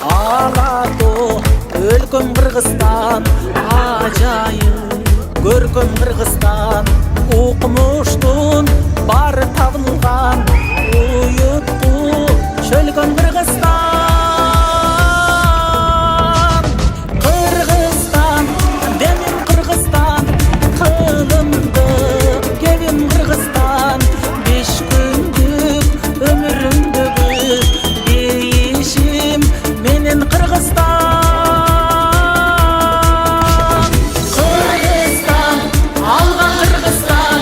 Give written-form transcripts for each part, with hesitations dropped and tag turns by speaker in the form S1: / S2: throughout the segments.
S1: Алату өлкөм Кыргызстан, ажайып көркөм Кыргызстан. Укмуштун бары табылган, уютту чөлгөн Кыргызстан. Кыргызстан, демим Кыргызстан, кылымды кебим Кыргызстан. 5 күндүк өмүрүмдөгү дейишим менен Кыргызстан. Кыргызстан, алга Кыргызстан,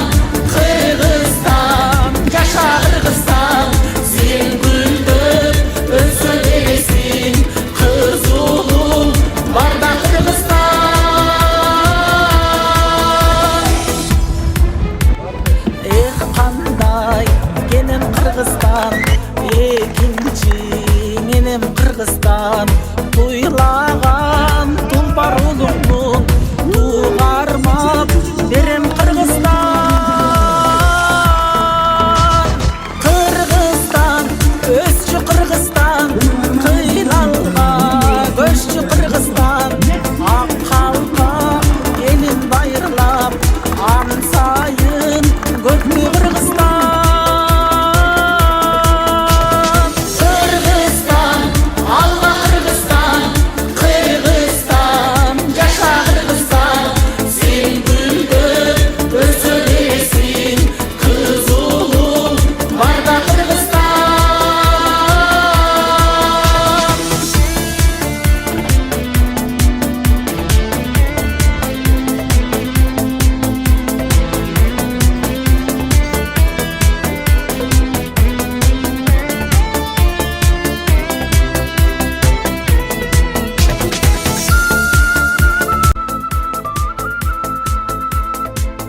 S1: Кыргызстан, жаша Кыргызстан. Сен гүлдөп өсө бересиң, кыз улуң барда Кыргызстан. Эх, кандай кенем Кыргызстан, экинчи менем Кыргызстан. Туйлаган